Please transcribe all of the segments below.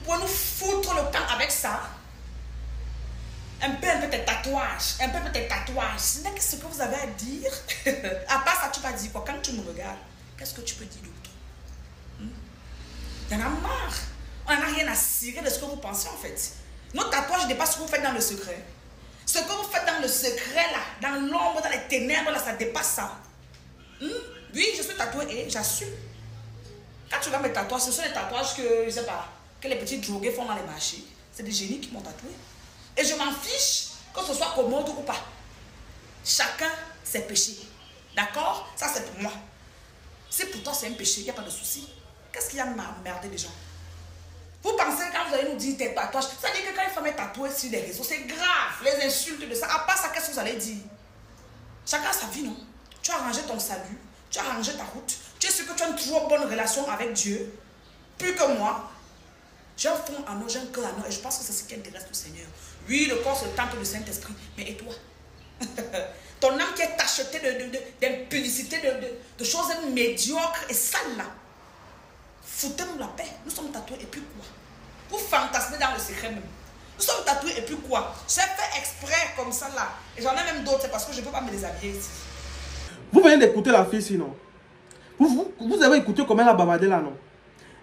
pouvez nous foutre le camp avec ça. Un peu tes tatouages. Un peu tes tatouages. Ce n'est que ce que vous avez à dire. À part ça, tu vas dire quoi? Quand tu me regardes, qu'est-ce que tu peux dire d'autre? Il y en a marre. On n'en a rien à cirer de ce que vous pensez en fait. Nos tatouages dépassent ce que vous faites dans le secret. Ce que vous faites dans le secret là, dans l'ombre, dans les ténèbres là, ça dépasse ça. Oui, je suis tatouée et j'assume. Quand tu regardes mes tatouages, ce sont les tatouages que, je sais pas, que les petits drogués font dans les marchés. C'est des génies qui m'ont tatoué. Et je m'en fiche que ce soit commode ou pas. Chacun ses péchés. D'accord? Ça c'est pour moi. Si pour toi c'est un péché, il n'y a pas de souci. Qu'est-ce qu'il y a à m'emmerder les gens? Vous pensez quand vous allez nous dire tes tatouages, ça veut dire que quand une femme est tatouée sur les réseaux, c'est grave, les insultes de ça. À part ça, qu'est-ce que vous allez dire? Chacun a sa vie, non? Tu as arrangé ton salut, tu as arrangé ta route, tu es sûr que tu as une trop bonne relation avec Dieu, plus que moi. J'ai un fond en eau, j'ai un cœur en eau, et je pense que c'est ce qui intéresse le Seigneur. Oui, le corps c'est le temple du Saint-Esprit, mais et toi? Ton âme qui est tachetée d'impudicité, de choses médiocres et sales là. Foutez-nous la paix. Nous sommes tatoués et puis quoi? Vous fantasmez dans le secret même. Nous sommes tatoués et puis quoi? J'ai fait exprès comme ça là. Et j'en ai même d'autres, c'est parce que je ne peux pas me déshabiller ici. Vous venez d'écouter la fille sinon. Vous avez écouté comment elle a bavardé là, non?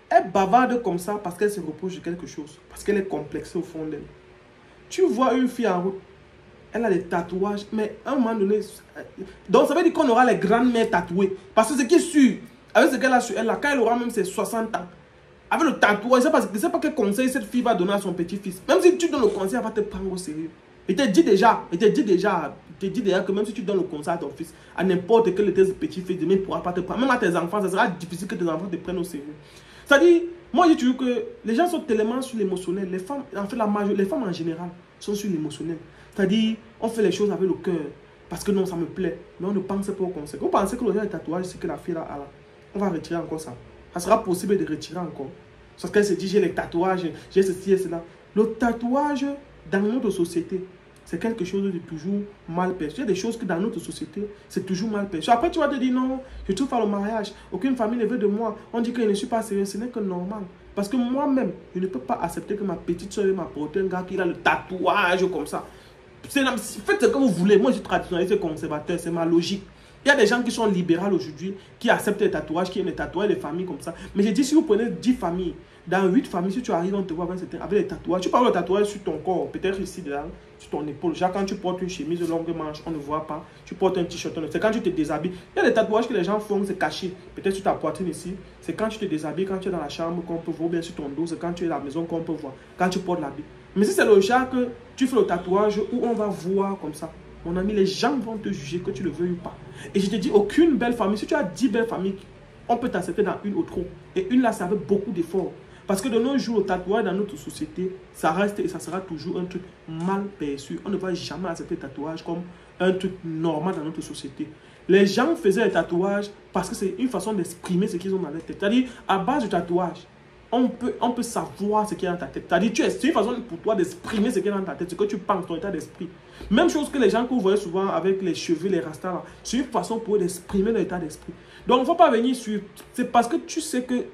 Elle bavarde comme ça parce qu'elle se repose de quelque chose. Parce qu'elle est complexée au fond d'elle. Tu vois une fille en route. Elle a des tatouages. Mais à un moment donné... Donc ça veut dire qu'on aura les grandes mères tatouées. Parce que ce qui est sûr, avec ce qu'elle a sur elle là, quand elle aura même ses 60 ans, avec le tatouage, je ne sais pas quel conseil cette fille va donner à son petit-fils. Même si tu donnes le conseil, elle va te prendre au sérieux. Il te dit déjà que même si tu donnes le conseil à ton fils, à n'importe quel de tes petits-fils, il ne pourra pas te prendre. Même à tes enfants, ça sera difficile que tes enfants te prennent au sérieux. C'est-à-dire, moi je dis toujours que les gens sont tellement sur l'émotionnel. Les femmes, en fait, les femmes en général sont sur l'émotionnel. C'est-à-dire, on fait les choses avec le cœur. Parce que non, ça me plaît. Mais on ne pense pas au conseil. Vous pensez que le tatouage, c'est que la fille là, on va retirer encore ça. Ça sera possible de retirer encore. Parce qu'elle se dit, j'ai les tatouages, j'ai ceci et cela. Le tatouage, dans notre société, c'est quelque chose de toujours mal perçu. Il y a des choses que dans notre société, c'est toujours mal perçu. Après, tu vas te dire, non, je trouve pas le mariage. Aucune famille ne veut de moi. On dit que je ne suis pas sérieux. Ce n'est que normal. Parce que moi-même, je ne peux pas accepter que ma petite soeur m'apporte un gars qui a le tatouage comme ça. Faites ce que vous voulez. Moi, je suis traditionnaliste et conservateur. C'est ma logique. Il y a des gens qui sont libéraux aujourd'hui, qui acceptent les tatouages, qui aiment les tatouages, les familles comme ça. Mais j'ai dit, si vous prenez 10 familles, dans 8 familles, si tu arrives, on te voit avec les tatouages. Tu parles de tatouage sur ton corps, peut-être ici, là, sur ton épaule. Genre, quand tu portes une chemise de longue manche, on ne voit pas. Tu portes un t-shirt, c'est quand tu te déshabilles. Il y a des tatouages que les gens font, c'est caché. Peut-être sur ta poitrine ici, c'est quand tu te déshabilles, quand tu es dans la chambre qu'on peut voir, ou bien sur ton dos, c'est quand tu es à la maison qu'on peut voir. Quand tu portes l'habit. Mais si c'est le genre que tu fais le tatouage où on va voir comme ça, mon ami, les gens vont te juger que tu le veuilles ou pas. Et je te dis, aucune belle famille, si tu as 10 belles familles, on peut t'accepter dans une ou trop. Et une là, ça avec beaucoup d'efforts. Parce que de nos jours, le tatouage dans notre société, ça reste et ça sera toujours un truc mal perçu. On ne va jamais accepter le tatouage comme un truc normal dans notre société. Les gens faisaient les tatouages parce que c'est une façon d'exprimer ce qu'ils ont dans leur tête. C'est-à-dire, à base du tatouage, on peut savoir ce qu'il y a dans ta tête. C'est-à-dire, c'est une façon pour toi d'exprimer ce qu'il y a dans ta tête, ce que tu penses, ton état d'esprit. Même chose que les gens que vous voyez souvent avec les cheveux, les rastas, c'est une façon pour eux d'exprimer leur état d'esprit. Donc, il ne faut pas venir sur... C'est parce que tu sais que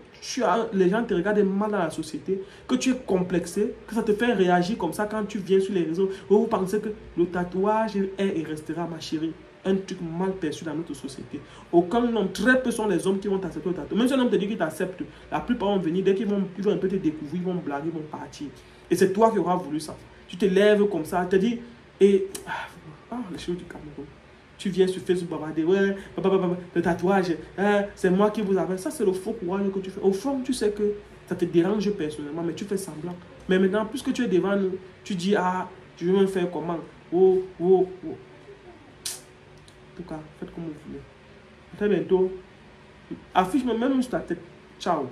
les gens te regardent mal dans la société, que tu es complexé, que ça te fait réagir comme ça quand tu viens sur les réseaux, où vous pensez que le tatouage est et restera, ma chérie, un truc mal perçu dans notre société. Aucun homme, très peu sont les hommes qui vont t'accepter le tatouage. Même si un homme te dit qu'il t'accepte, la plupart vont venir, dès qu'ils vont un peu te découvrir, ils vont blaguer, ils vont partir. Et c'est toi qui auras voulu ça. Tu te lèves comme ça, tu te dis, et... les choses du Cameroun. Tu viens sur Facebook bavarder, ouais, le tatouage, c'est moi qui vous avais. Ça, c'est le faux courage que tu fais. Au fond, tu sais que ça te dérange personnellement, mais tu fais semblant. Mais maintenant, puisque tu es devant nous, tu dis, ah, je vais me faire comment? Oh. En tout cas, faites comme vous voulez. Très bientôt. Affiche-moi même sur ta tête. Ciao.